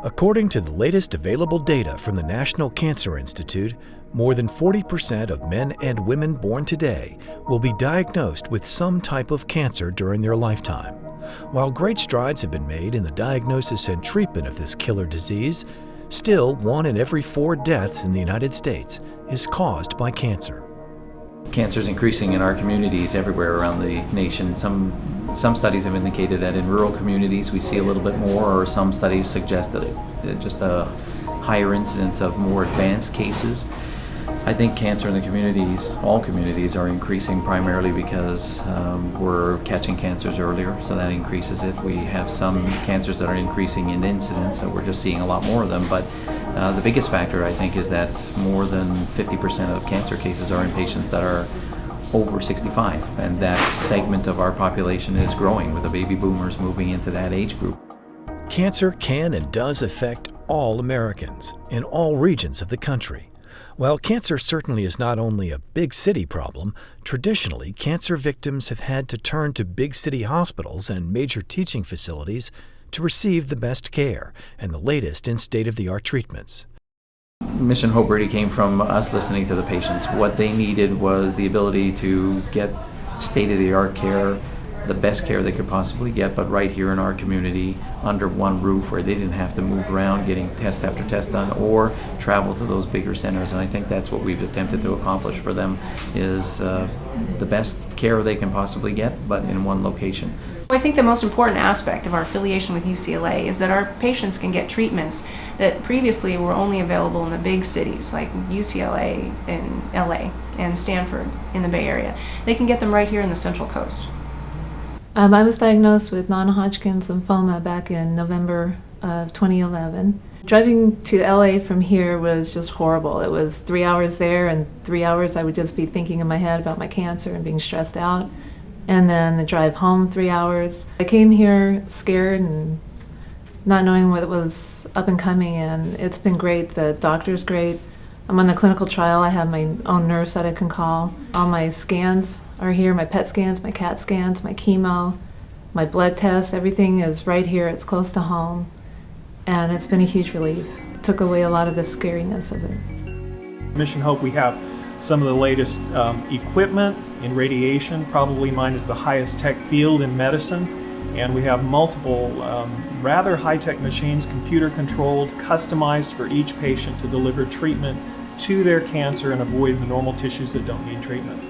According to the latest available data from the National Cancer Institute, more than 40% of men and women born today will be diagnosed with some type of cancer during their lifetime. While great strides have been made in the diagnosis and treatment of this killer disease, still 1 in every 4 deaths in the United States is caused by cancer. Cancer is increasing in our communities everywhere around the nation. Some studies have indicated that in rural communities we see a little bit more, or some studies suggest that just a higher incidence of more advanced cases. I think cancer in the communities, all communities, are increasing primarily because we're catching cancers earlier, so that increases it. We have some cancers that are increasing in incidence, so we're just seeing a lot more of them. But the biggest factor, I think, is that more than 50% of cancer cases are in patients that are over 65, and that segment of our population is growing with the baby boomers moving into that age group. Cancer can and does affect all Americans in all regions of the country. While cancer certainly is not only a big city problem, traditionally cancer victims have had to turn to big city hospitals and major teaching facilities to receive the best care and the latest in state-of-the-art treatments. Mission Hope really came from us listening to the patients. What they needed was the ability to get state-of-the-art care, the best care they could possibly get, but right here in our community under one roof, where they didn't have to move around getting test after test done or travel to those bigger centers. And I think that's what we've attempted to accomplish for them, is the best care they can possibly get, but in one location. I think the most important aspect of our affiliation with UCLA is that our patients can get treatments that previously were only available in the big cities like UCLA and LA and Stanford in the Bay Area. They can get them right here in the Central Coast. I was diagnosed with non-Hodgkin's lymphoma back in November of 2011. Driving to LA from here was just horrible. It was 3 hours there, and 3 hours I would just be thinking in my head about my cancer and being stressed out. And then the drive home, 3 hours. I came here scared and not knowing what was up and coming, and it's been great. The doctor's great. I'm on the clinical trial. I have my own nurse that I can call. All my scans are here, my PET scans, my CAT scans, my chemo, my blood tests, everything is right here. It's close to home, and it's been a huge relief. It took away a lot of the scariness of it. Mission Hope, we have some of the latest equipment in radiation. Probably mine is the highest tech field in medicine, and we have multiple rather high-tech machines, computer controlled, customized for each patient to deliver treatment to their cancer and avoid the normal tissues that don't need treatment.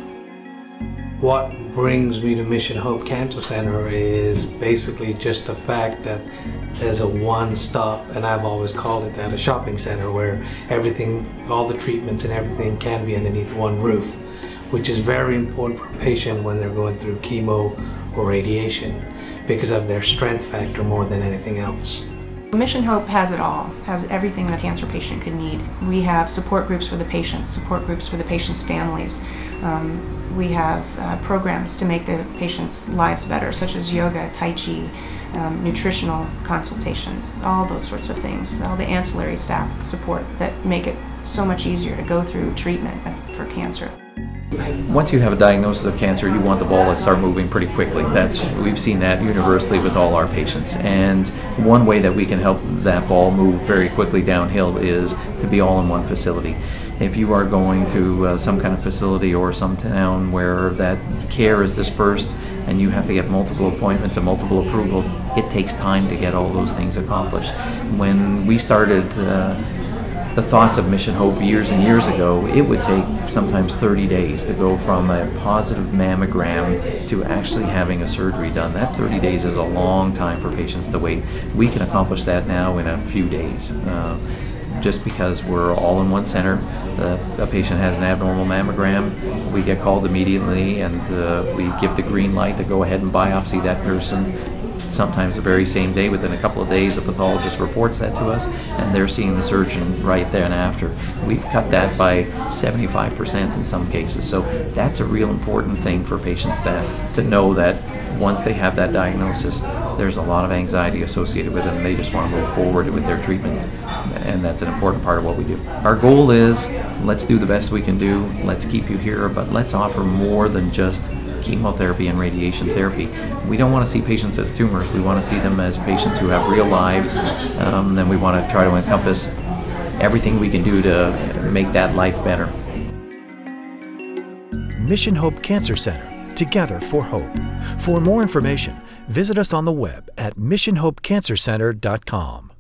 What brings me to Mission Hope Cancer Center is basically just the fact that there's a one-stop, and I've always called it that, a shopping center where everything, all the treatments and everything can be underneath one roof, which is very important for a patient when they're going through chemo or radiation because of their strength factor more than anything else. Mission Hope has it all, has everything that a cancer patient could need. We have support groups for the patients, support groups for the patients' families. We have programs to make the patients' lives better, such as yoga, tai chi, nutritional consultations, all those sorts of things, all the ancillary staff support that make it so much easier to go through treatment for cancer. Once you have a diagnosis of cancer, you want the ball to start moving pretty quickly. We've seen that universally with all our patients. And one way that we can help that ball move very quickly downhill is to be all in one facility. If you are going to some kind of facility or some town where that care is dispersed and you have to get multiple appointments and multiple approvals, it takes time to get all those things accomplished. When we started the thoughts of Mission Hope years and years ago, it would take sometimes 30 days to go from a positive mammogram to actually having a surgery done. That 30 days is a long time for patients to wait. We can accomplish that now in a few days. Just because we're all in one center. A patient has an abnormal mammogram, we get called immediately and we give the green light to go ahead and biopsy that person. Sometimes the very same day, within a couple of days, the pathologist reports that to us and they're seeing the surgeon right there and after. We've cut that by 75% in some cases. So that's a real important thing for patients to know that once they have that diagnosis, there's a lot of anxiety associated with it and they just want to move forward with their treatment. And that's an important part of what we do. Our goal is, let's do the best we can do, let's keep you here, but let's offer more than just chemotherapy and radiation therapy. We don't want to see patients as tumors. We want to see them as patients who have real lives. Then we want to try to encompass everything we can do to make that life better. Mission Hope Cancer Center, together for hope. For more information, visit us on the web at missionhopecancercenter.com.